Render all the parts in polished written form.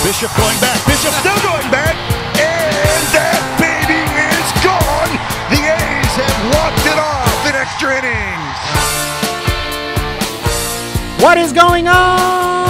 Bishop going back. Bishop still going back. And that baby is gone. The A's have walked it off in extra innings. What is going on,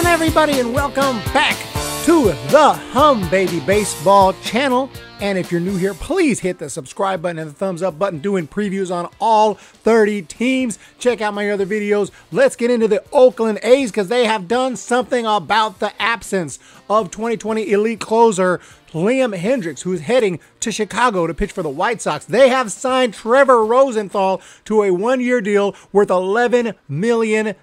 everybody, and welcome back to the Humm Baby Baseball channel. And if you're new here, please hit the subscribe button and the thumbs up button, doing previews on all 30 teams. Check out my other videos. Let's get into the Oakland A's because they have done something about the absence of 2020 elite closer Liam Hendriks, who's heading to Chicago to pitch for the White Sox. They have signed Trevor Rosenthal to a one-year deal worth $11 million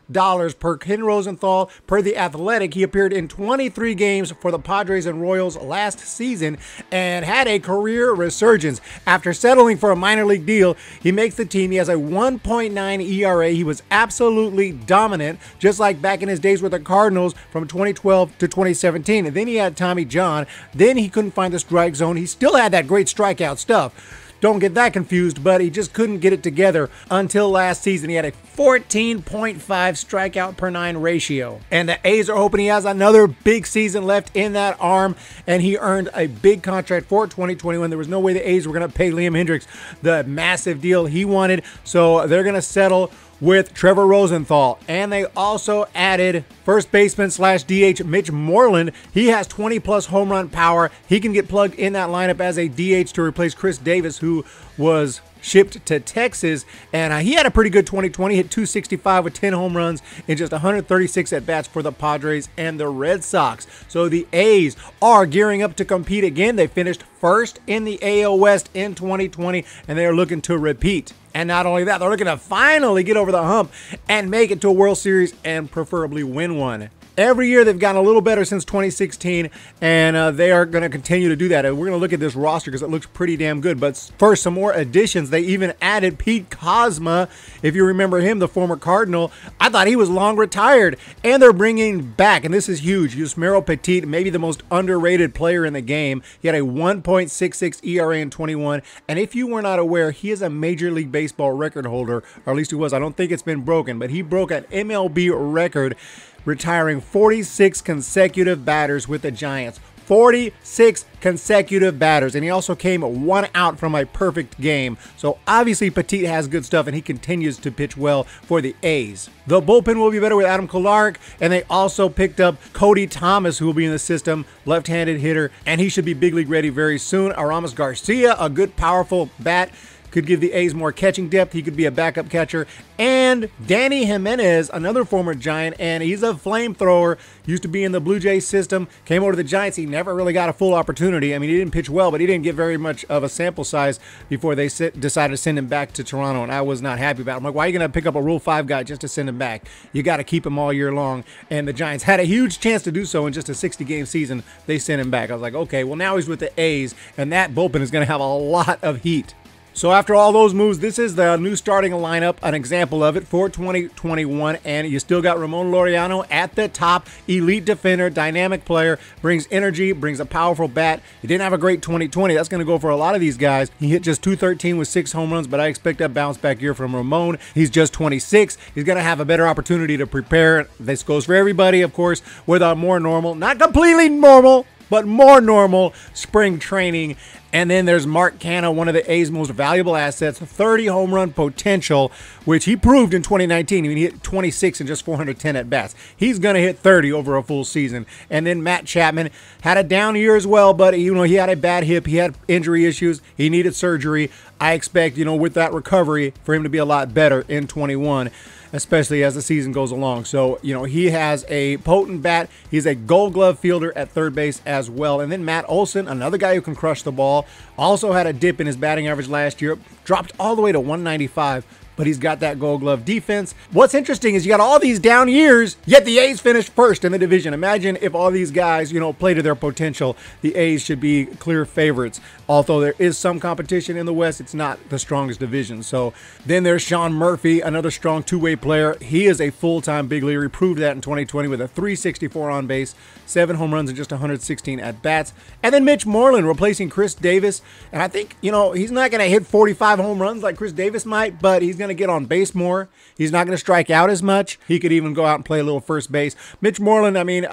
per Ken Rosenthal. Per The Athletic, he appeared in 23 games for the Padres and Royals last season and had a career resurgence. After settling for a minor league deal, he makes the team. He has a 1.9 ERA. He was absolutely dominant, just like back in his days with the Cardinals from 2012 to 2017. And then he had Tommy John. Then he couldn't find the strike zone. He still had that great strikeout stuff. Don't get that confused, but he just couldn't get it together until last season. He had a 14.5 strikeout per 9 ratio. And the A's are hoping he has another big season left in that arm, and he earned a big contract for 2021. There was no way the A's were going to pay Liam Hendriks the massive deal he wanted, so they're going to settle with Trevor Rosenthal. And they also added first baseman / DH Mitch Moreland. He has 20+ home run power. He can get plugged in that lineup as a DH to replace Chris Davis, who was shipped to Texas, and he had a pretty good 2020. Hit .265 with 10 home runs in just 136 at-bats for the Padres and the Red Sox. So the A's are gearing up to compete again. They finished first in the AL West in 2020, and they are looking to repeat. And not only that, they're looking to finally get over the hump and make it to a World Series and preferably win one. Every year they've gotten a little better since 2016, and they are going to continue to do that. And we're going to look at this roster because it looks pretty damn good. But first, some more additions. They even added Pete Kozma, if you remember him, the former Cardinal. I thought he was long retired, and they're bringing back, and this is huge, Yusmeiro Petit, maybe the most underrated player in the game. He had a 1.66 ERA in 21, and if you were not aware, he is a Major League Baseball record holder, or at least he was. I don't think it's been broken, but he broke an MLB record, retiring 46 consecutive batters with the Giants. 46 consecutive batters, and he also came one out from a perfect game. So obviously Petit has good stuff, and he continues to pitch well for the A's. The bullpen will be better with Adam Kolarek, and they also picked up Cody Thomas, who will be in the system, left-handed hitter, and he should be big league ready very soon. Aramis Garcia, a good powerful bat, could give the A's more catching depth. He could be a backup catcher. And Danny Jimenez, another former Giant, and he's a flamethrower, used to be in the Blue Jays system, came over to the Giants. He never really got a full opportunity. I mean, he didn't pitch well, but he didn't get very much of a sample size before they decided to send him back to Toronto, and I was not happy about it. I'm like, why are you going to pick up a Rule 5 guy just to send him back? You got to keep him all year long, and the Giants had a huge chance to do so in just a 60-game season. They sent him back. I was like, okay, well, now he's with the A's, and that bullpen is going to have a lot of heat. So after all those moves, this is the new starting lineup, an example of it for 2021, and you still got Ramon Laureano at the top, elite defender, dynamic player, brings energy, brings a powerful bat. He didn't have a great 2020. That's going to go for a lot of these guys. He hit just .213 with 6 home runs, but I expect a bounce back year from Ramon. He's just 26. He's going to have a better opportunity to prepare. This goes for everybody, of course, with a more normal, not completely normal, but more normal spring training. And then there's Mark Canha, one of the A's most valuable assets, 30 home run potential, which he proved in 2019. I mean, he hit 26 in just 410 at-bats. He's going to hit 30 over a full season. And then Matt Chapman had a down year as well, but he had a bad hip. He had injury issues. He needed surgery. I expect, with that recovery, for him to be a lot better in 21. Especially as the season goes along. So, he has a potent bat. He's a Gold Glove fielder at third base as well. And then Matt Olson, another guy who can crush the ball, also had a dip in his batting average last year, dropped all the way to 195. But he's got that Gold Glove defense. What's interesting is you got all these down years, yet the A's finished first in the division. Imagine if all these guys, play to their potential. The A's should be clear favorites. Although there is some competition in the West, it's not the strongest division. So then there's Sean Murphy, another strong two-way player. He is a full-time big leaguer. He proved that in 2020 with a .364 on base, 7 home runs and just 116 at-bats. And then Mitch Moreland replacing Chris Davis. And I think, he's not going to hit 45 home runs like Chris Davis might, but he's going going to get on base more. He's not going to strike out as much. He could even go out and play a little first base. Mitch Moreland, I mean,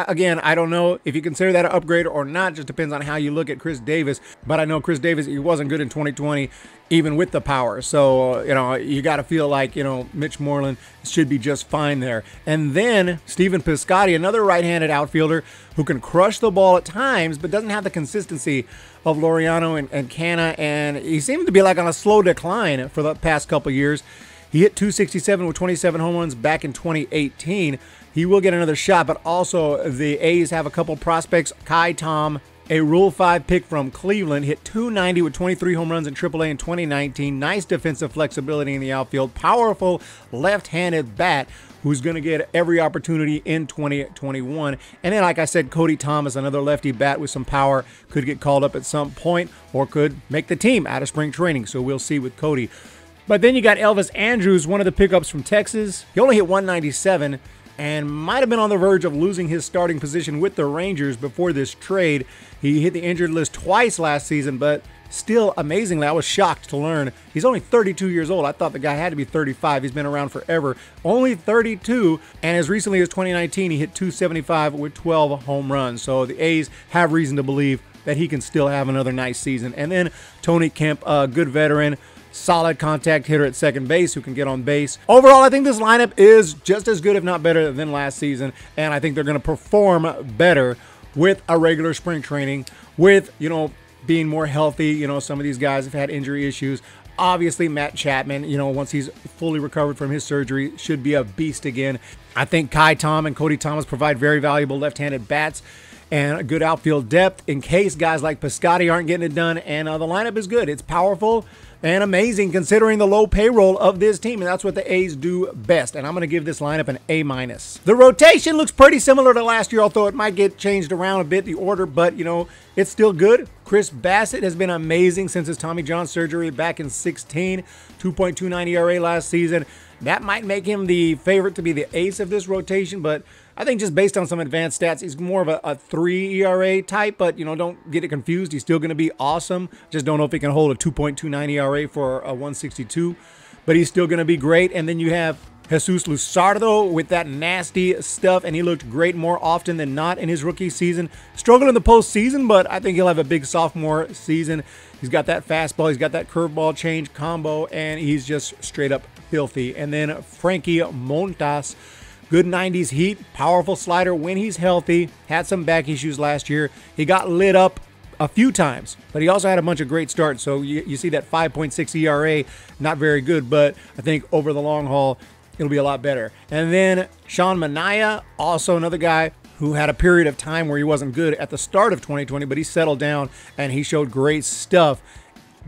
again, I don't know if you consider that an upgrade or not. Just depends on how you look at Chris Davis. But I know Chris Davis, he wasn't good in 2020, even with the power. So, you got to feel like, Mitch Moreland should be just fine there. And then Stephen Piscotty, another right-handed outfielder who can crush the ball at times, but doesn't have the consistency of Laureano and Canna. And he seemed to be like on a slow decline for the past couple years. He hit 267 with 27 home runs back in 2018. He will get another shot, but also the A's have a couple prospects. Kai Tom, a Rule 5 pick from Cleveland, hit 290 with 23 home runs in AAA in 2019. Nice defensive flexibility in the outfield. Powerful left-handed bat who's going to get every opportunity in 2021. And then, like I said, Cody Thomas, another lefty bat with some power, could get called up at some point or could make the team out of spring training. So we'll see with Cody. But then you got Elvis Andrus, one of the pickups from Texas. He only hit 197 and might have been on the verge of losing his starting position with the Rangers before this trade. He hit the injured list twice last season, but still, amazingly, I was shocked to learn he's only 32 years old. I thought the guy had to be 35. He's been around forever. Only 32, and as recently as 2019, he hit 275 with 12 home runs. So the A's have reason to believe that he can still have another nice season. And then Tony Kemp, a good veteran, solid contact hitter at second base who can get on base. Overall, I think this lineup is just as good, if not better, than last season, and I think they're going to perform better with a regular spring training, with, being more healthy. Some of these guys have had injury issues. Obviously, Matt Chapman, once he's fully recovered from his surgery, should be a beast again. I think Kai Tom and Cody Thomas provide very valuable left-handed bats and a good outfield depth in case guys like Piscotty aren't getting it done. And the lineup is good. It's powerful and amazing considering the low payroll of this team, and that's what the A's do best. And I'm going to give this lineup an A-. The rotation looks pretty similar to last year, although it might get changed around a bit, the order, but, it's still good. Chris Bassett has been amazing since his Tommy John surgery back in 2016, 2.29 ERA last season. That might make him the favorite to be the ace of this rotation, but I think just based on some advanced stats, he's more of a 3 ERA type, but, don't get it confused. He's still going to be awesome. Just don't know if he can hold a 2.29 ERA for a 162, but he's still going to be great. And then you have Jesus Luzardo with that nasty stuff, and he looked great more often than not in his rookie season. Struggled in the postseason, but I think he'll have a big sophomore season. He's got that fastball, he's got that curveball change combo, and he's just straight up filthy. And then Frankie Montas, good 90s heat, powerful slider when he's healthy. Had some back issues last year. He got lit up a few times, but he also had a bunch of great starts. So you see that 5.6 ERA, not very good, but I think over the long haul, it'll be a lot better. And then Sean Manaea, also another guy who had a period of time where he wasn't good at the start of 2020, but he settled down and he showed great stuff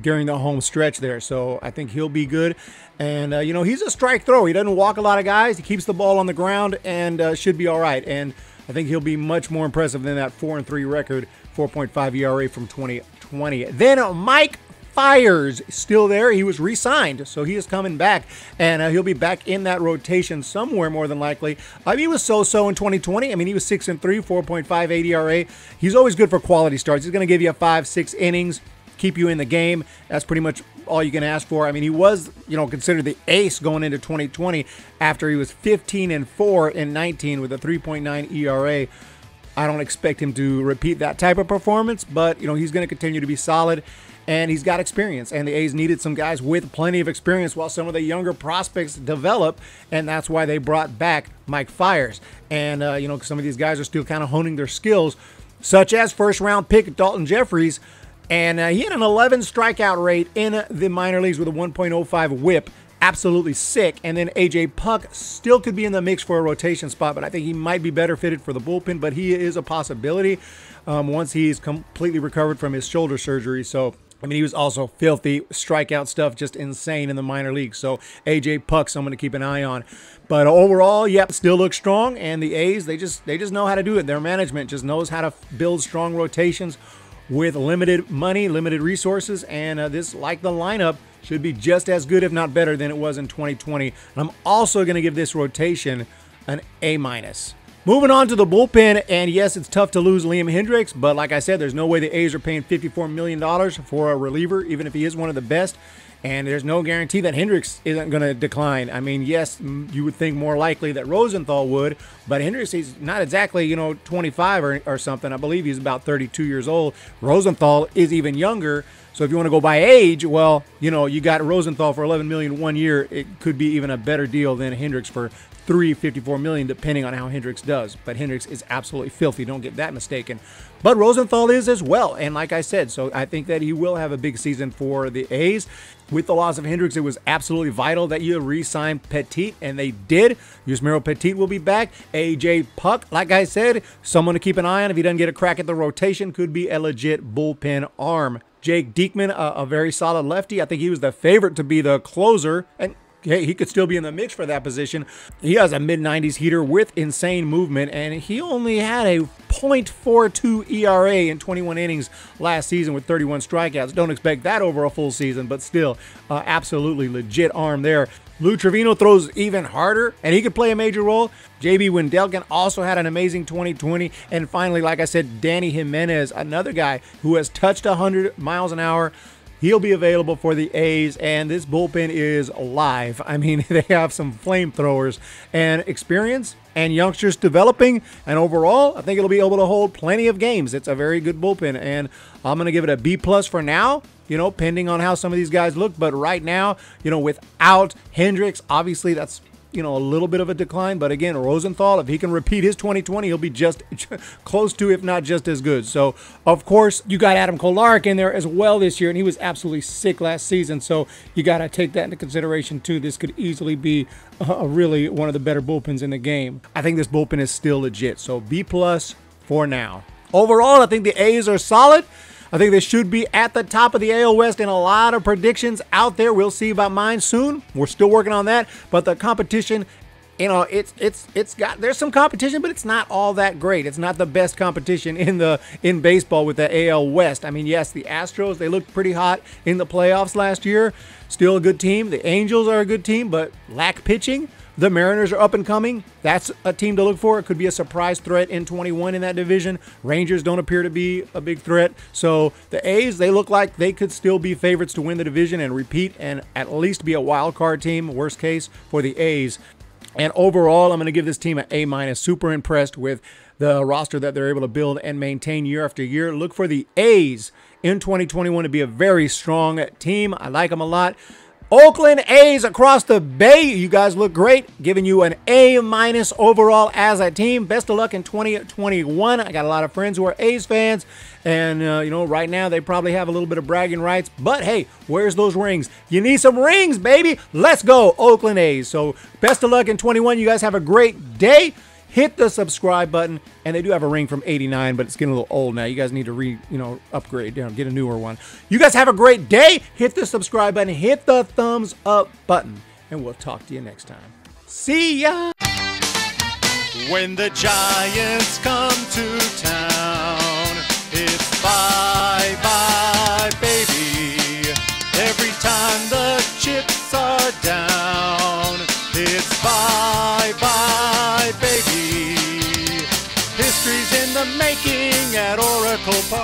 during the home stretch there. So I think he'll be good. And, he's a strike thrower. He doesn't walk a lot of guys. He keeps the ball on the ground and should be all right. And I think he'll be much more impressive than that 4-3 record, 4.5 ERA from 2020. Then Mike Fiers still there. He was re-signed, so he is coming back, and he'll be back in that rotation somewhere more than likely. He was so-so in 2020. He was 6-3, 4.58 ERA. He's always good for quality starts. He's going to give you 5-6 innings, keep you in the game. That's pretty much all you can ask for. He was, considered the ace going into 2020 after he was 15-4 in 19 with a 3.9 ERA. I don't expect him to repeat that type of performance, but, he's going to continue to be solid. And he's got experience, and the A's needed some guys with plenty of experience while some of the younger prospects develop, and that's why they brought back Mike Fiers. And, some of these guys are still kind of honing their skills, such as first-round pick Dalton Jeffries, and he had an 11 strikeout rate in the minor leagues with a 1.05 whip. Absolutely sick. And then A.J. Puck still could be in the mix for a rotation spot, but I think he might be better fitted for the bullpen, but he is a possibility once he's completely recovered from his shoulder surgery. So he was also filthy, strikeout stuff, just insane in the minor leagues. So A.J. Puck, someone to keep an eye on. But overall, still looks strong. And the A's, they just know how to do it. Their management just knows how to build strong rotations with limited money, limited resources. And this, like the lineup, should be just as good, if not better, than it was in 2020. And I'm also going to give this rotation an A-. Moving on to the bullpen, and yes, it's tough to lose Liam Hendriks, but like I said, there's no way the A's are paying $54 million for a reliever, even if he is one of the best. And there's no guarantee that Hendriks isn't going to decline. I mean, yes, you would think more likely that Rosenthal would, but Hendriks, he's not exactly, 25 or something. I believe he's about 32 years old. Rosenthal is even younger. So if you want to go by age, well, you got Rosenthal for $11 million 1 year. It could be even a better deal than Hendriks for $54 million, depending on how Hendriks does. But Hendriks is absolutely filthy. Don't get that mistaken. But Rosenthal is as well. And like I said, so I think that he will have a big season for the A's. With the loss of Hendriks, it was absolutely vital that you re-sign Petit, and they did. Yusmeiro Petit will be back. A.J. Puck, like I said, someone to keep an eye on. If he doesn't get a crack at the rotation, could be a legit bullpen arm. Jake Diekman, a very solid lefty. I think he was the favorite to be the closer, and hey, he could still be in the mix for that position. He has a mid-90s heater with insane movement, and he only had a .42 ERA in 21 innings last season with 31 strikeouts. Don't expect that over a full season, but still, absolutely legit arm there. Lou Trevino throws even harder, and he could play a major role. J.B. Wendelken also had an amazing 2020. And finally, like I said, Danny Jimenez, another guy who has touched 100 miles an hour. He'll be available for the A's, and this bullpen is live. I mean, they have some flamethrowers and experience and youngsters developing, and overall, I think it'll be able to hold plenty of games. It's a very good bullpen, and I'm going to give it a B+ for now, pending on how some of these guys look. But right now, without Hendriks, obviously that's a little bit of a decline. But again, Rosenthal, if he can repeat his 2020, he'll be just close to, if not just as good. So, of course, you got Adam Kolarek in there as well this year, and he was absolutely sick last season. So you got to take that into consideration, too. This could easily be really one of the better bullpens in the game. I think this bullpen is still legit. So B+ for now. Overall, I think the A's are solid. I think they should be at the top of the AL West, and a lot of predictions out there. We'll see about mine soon. We're still working on that, but the competition, there's some competition, but it's not all that great. It's not the best competition in baseball with the AL West. I mean, yes, the Astros, they looked pretty hot in the playoffs last year. Still a good team. The Angels are a good team, but lack pitching. The Mariners are up and coming. That's a team to look for. It could be a surprise threat in 21 in that division. Rangers don't appear to be a big threat. So the A's, they look like they could still be favorites to win the division and repeat and at least be a wild card team, worst case, for the A's. And overall, I'm going to give this team an A-. Super impressed with the roster that they're able to build and maintain year after year. Look for the A's in 2021 to be a very strong team. I like them a lot. Oakland A's across the bay. You guys look great. Giving you an A- overall as a team. Best of luck in 2021. I got a lot of friends who are A's fans. And, right now they probably have a little bit of bragging rights. But, hey, where's those rings? You need some rings, baby. Let's go, Oakland A's. So, best of luck in 21. You guys have a great day. Hit the subscribe button, and they do have a ring from 89, but it's getting a little old now. You guys need to upgrade, get a newer one. You guys have a great day. Hit the subscribe button, hit the thumbs up button, and we'll talk to you next time. See ya! When the Giants come to town, it's bye-bye, baby. Every time the chips are down, it's bye-bye, baby. History's in the making at Oracle Park.